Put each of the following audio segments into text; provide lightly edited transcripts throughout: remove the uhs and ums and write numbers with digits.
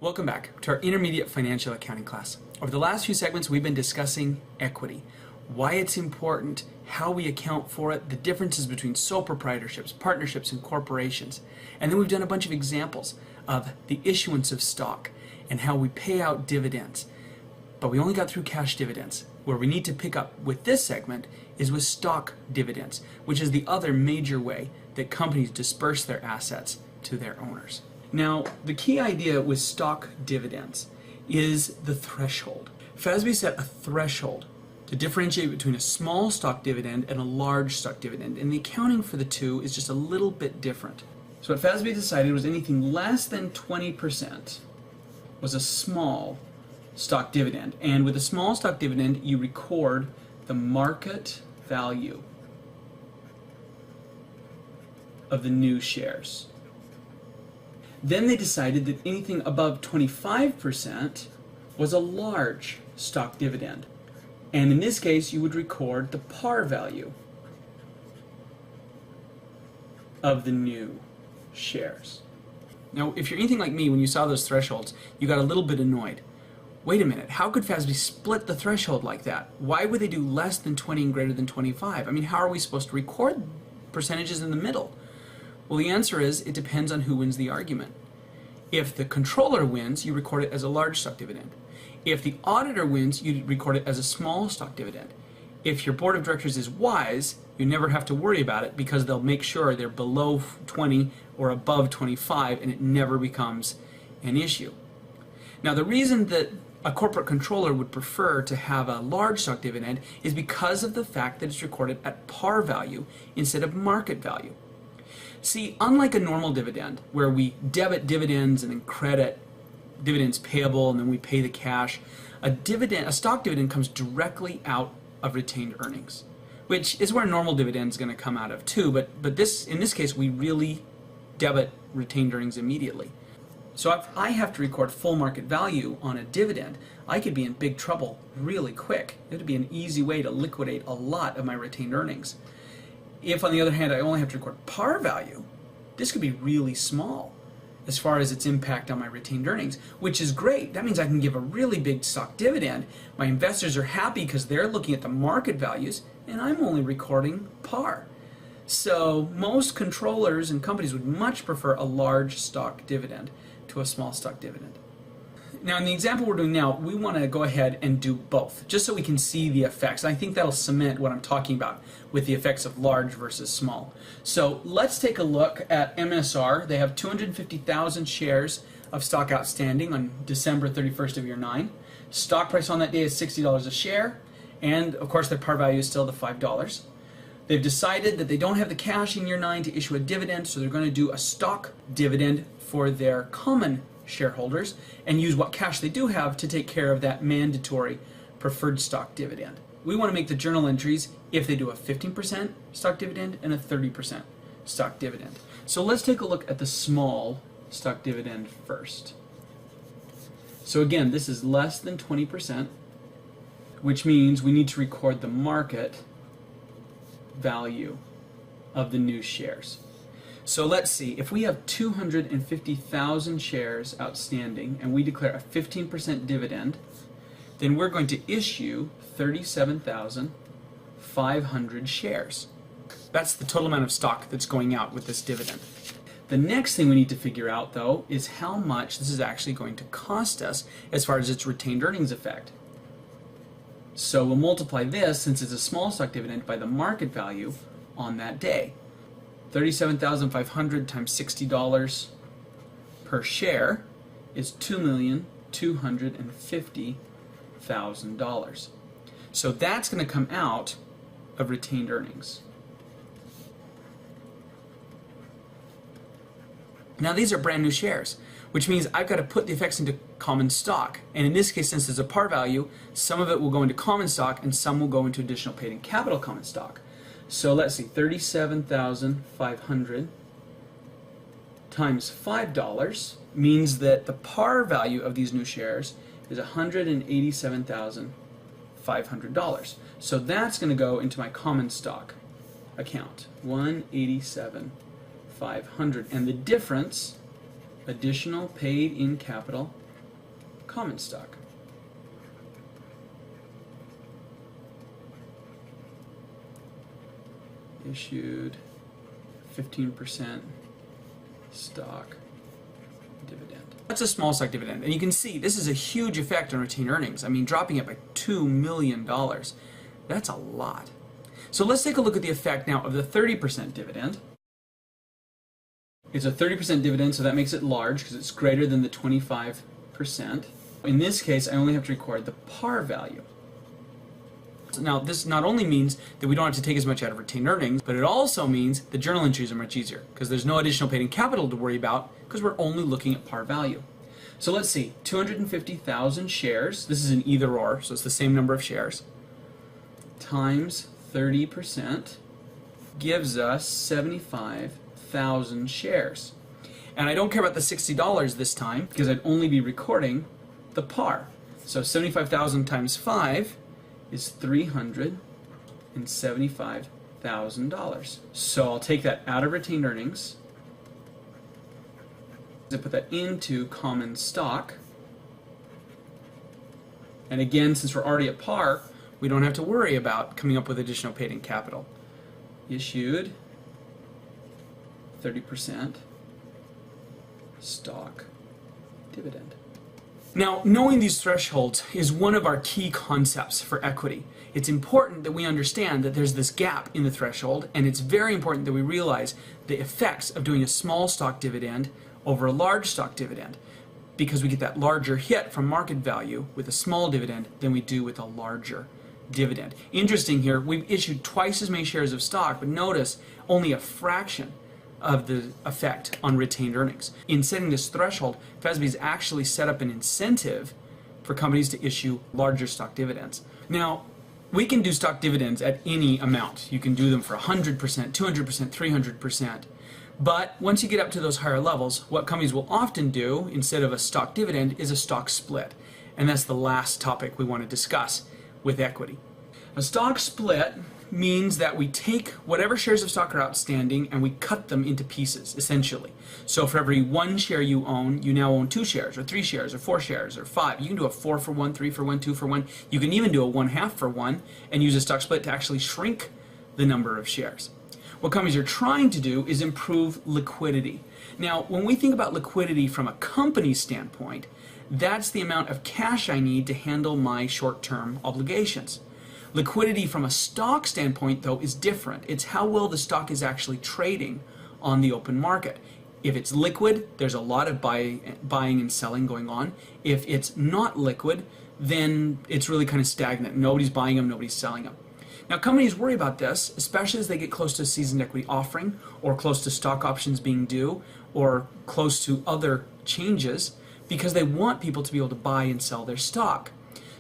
Welcome back to our intermediate financial accounting class. Over the last few segments, we've been discussing equity, why it's important, how we account for it, the differences between sole proprietorships, partnerships, and corporations. And then we've done a bunch of examples of the issuance of stock and how we pay out dividends. But we only got through cash dividends. Where we need to pick up with this segment is with stock dividends, which is the other major way that companies disperse their assets to their owners. Now, the key idea with stock dividends is the threshold. FASB set a threshold to differentiate between a small stock dividend and a large stock dividend, and the accounting for the two is just a little bit different. So what FASB decided was anything less than 20% was a small stock dividend, and with a small stock dividend you record the market value of the new shares. Then they decided that anything above 25% was a large stock dividend. And in this case, you would record the par value of the new shares. Now, if you're anything like me, when you saw those thresholds, you got a little bit annoyed. Wait a minute, how could FASB split the threshold like that? Why would they do less than 20 and greater than 25? I mean, how are we supposed to record percentages in the middle? Well, the answer is it depends on who wins the argument. If the controller wins, you record it as a large stock dividend. If the auditor wins, you record it as a small stock dividend. If your board of directors is wise, you never have to worry about it because they'll make sure they're below 20 or above 25 and it never becomes an issue. Now, the reason that a corporate controller would prefer to have a large stock dividend is because of the fact that it's recorded at par value instead of market value. See, unlike a normal dividend, where we debit dividends and then credit dividends payable and then we pay the cash, a stock dividend comes directly out of retained earnings, which is where normal dividend is going to come out of too, but in this case we really debit retained earnings immediately. So if I have to record full market value on a dividend, I could be in big trouble really quick. It would be an easy way to liquidate a lot of my retained earnings. If, on the other hand, I only have to record par value, this could be really small as far as its impact on my retained earnings, which is great. That means I can give a really big stock dividend. My investors are happy because they're looking at the market values, and I'm only recording par. So most controllers and companies would much prefer a large stock dividend to a small stock dividend. Now, in the example we're doing now, we want to go ahead and do both, just so we can see the effects. I think that'll cement what I'm talking about with the effects of large versus small. So let's take a look at MSR. They have 250,000 shares of stock outstanding on December 31st of year 9. Stock price on that day is $60 a share, and of course their par value is still the $5. They've decided that they don't have the cash in year 9 to issue a dividend, so they're going to do a stock dividend for their common shareholders and use what cash they do have to take care of that mandatory preferred stock dividend. We want to make the journal entries if they do a 15% stock dividend and a 30% stock dividend. So let's take a look at the small stock dividend first. So again, this is less than 20%, which means we need to record the market value of the new shares. So let's see, if we have 250,000 shares outstanding and we declare a 15% dividend, then we're going to issue 37,500 shares. That's the total amount of stock that's going out with this dividend. The next thing we need to figure out, though, is how much this is actually going to cost us as far as its retained earnings effect. So we'll multiply this, since it's a small stock dividend, by the market value on that day. 37,500 times $60 per share is $2,250,000. So that's going to come out of retained earnings. Now these are brand new shares, which means I've got to put the effects into common stock. And in this case, since there's a par value, some of it will go into common stock and some will go into additional paid-in capital common stock. So let's see, 37,500 times $5 means that the par value of these new shares is $187,500. So that's going to go into my common stock account, 187,500. And the difference, additional paid in capital, common stock. Issued 15% stock dividend. That's a small stock dividend, and you can see this is a huge effect on retained earnings. I mean, dropping it by $2 million. That's a lot. So let's take a look at the effect now of the 30% dividend. It's a 30% dividend, so that makes it large because it's greater than the 25%. In this case, I only have to record the par value. Now, this not only means that we don't have to take as much out of retained earnings, but it also means the journal entries are much easier because there's no additional paid in capital to worry about because we're only looking at par value. So let's see, 250,000 shares, this is an either or, so it's the same number of shares, times 30% gives us 75,000 shares. And I don't care about the $60 this time because I'd only be recording the par. So 75,000 times 5 is $375,000. So I'll take that out of retained earnings. I put that into common stock. And again, since we're already at par, we don't have to worry about coming up with additional paid in capital. Issued 30% stock dividend. Now, knowing these thresholds is one of our key concepts for equity. It's important that we understand that there's this gap in the threshold, and it's very important that we realize the effects of doing a small stock dividend over a large stock dividend, because we get that larger hit from market value with a small dividend than we do with a larger dividend. Interesting here, we've issued twice as many shares of stock, but notice only a fraction of the effect on retained earnings. In setting this threshold, FASB's actually set up an incentive for companies to issue larger stock dividends. Now, we can do stock dividends at any amount. You can do them for 100%, 200%, 300%. But once you get up to those higher levels, what companies will often do instead of a stock dividend is a stock split. And that's the last topic we want to discuss with equity. A stock split means that we take whatever shares of stock are outstanding and we cut them into pieces, essentially. So for every one share you own, you now own 2 shares, or 3 shares, or 4 shares, or 5. You can do a 4 for 1, 3 for 1, 2 for 1. You can even do a 1/2 for 1 and use a stock split to actually shrink the number of shares. What companies are trying to do is improve liquidity. Now, when we think about liquidity from a company standpoint, that's the amount of cash I need to handle my short-term obligations. Liquidity from a stock standpoint, though, is different. It's how well the stock is actually trading on the open market. If it's liquid, there's a lot of buying and selling going on. If it's not liquid, then it's really kind of stagnant. Nobody's buying them, nobody's selling them. Now, companies worry about this, especially as they get close to a seasoned equity offering, or close to stock options being due, or close to other changes, because they want people to be able to buy and sell their stock.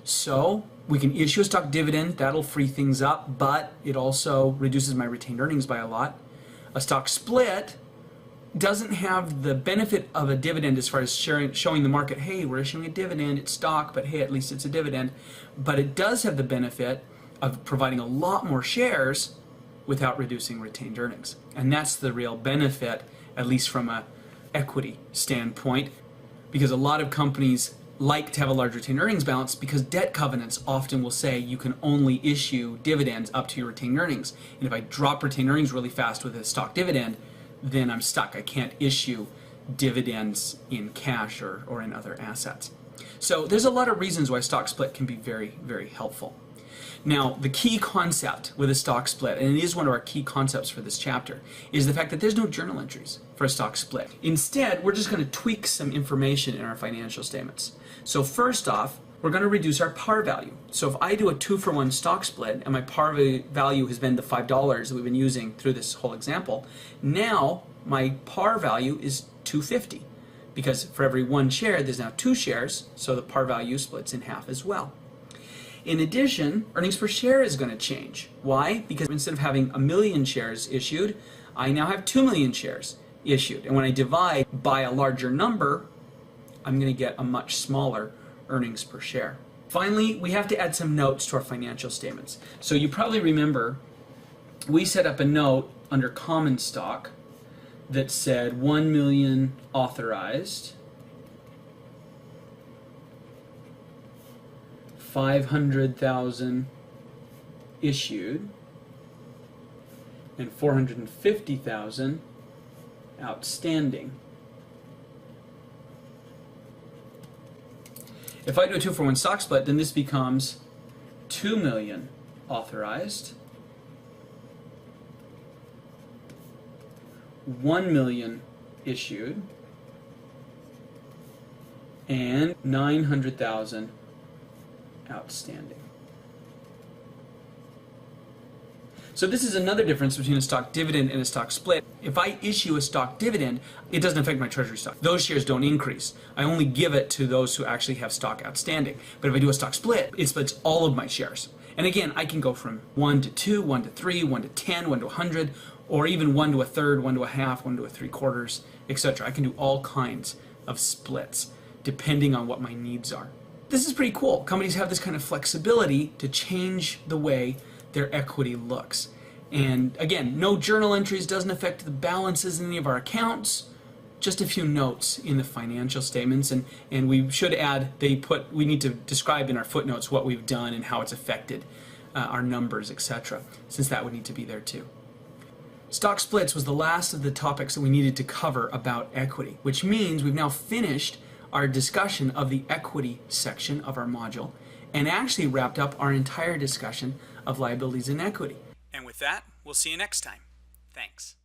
So we can issue a stock dividend, that'll free things up, but it also reduces my retained earnings by a lot. A stock split doesn't have the benefit of a dividend as far as showing the market, hey, we're issuing a dividend, it's stock, but hey, at least it's a dividend. But it does have the benefit of providing a lot more shares without reducing retained earnings. And that's the real benefit, at least from a equity standpoint, because a lot of companies like to have a large retained earnings balance because debt covenants often will say you can only issue dividends up to your retained earnings. And if I drop retained earnings really fast with a stock dividend, then I'm stuck. I can't issue dividends in cash or in other assets. So there's a lot of reasons why stock split can be very, very helpful. Now, the key concept with a stock split, and it is one of our key concepts for this chapter, is the fact that there's no journal entries for a stock split. Instead, we're just going to tweak some information in our financial statements. So first off, we're going to reduce our par value. So if I do a 2-for-1 stock split and my par value has been the $5 that we've been using through this whole example, now my par value is $2.50 because for every 1 share there's now 2 shares, so the par value splits in half as well. In addition, earnings per share is going to change. Why? Because instead of having 1 million shares issued, I now have 2 million shares issued. And when I divide by a larger number, I'm going to get a much smaller earnings per share. Finally, we have to add some notes to our financial statements. So you probably remember we set up a note under common stock that said 1 million authorized 500,000 issued and 450,000 outstanding. If I do a 2-for-1 stock split, then this becomes 2 million authorized, 1 million issued, and 900,000 outstanding. So this is another difference between a stock dividend and a stock split. If I issue a stock dividend, it doesn't affect my treasury stock. Those shares don't increase. I only give it to those who actually have stock outstanding. But if I do a stock split, it splits all of my shares. And again, I can go from 1 to 2, 1 to 3, 1 to 10, 1 to 100, or even 1 to a third, 1 to a half, 1 to a 3/4, etc. I can do all kinds of splits depending on what my needs are. This is pretty cool. Companies have this kind of flexibility to change the way their equity looks. And again, no journal entries, doesn't affect the balances in any of our accounts, just a few notes in the financial statements, and we should add, we need to describe in our footnotes what we've done and how it's affected our numbers, etc., since that would need to be there too. Stock splits was the last of the topics that we needed to cover about equity, which means we've now finished our discussion of the equity section of our module and actually wrapped up our entire discussion of liabilities and equity. And with that, we'll see you next time. Thanks.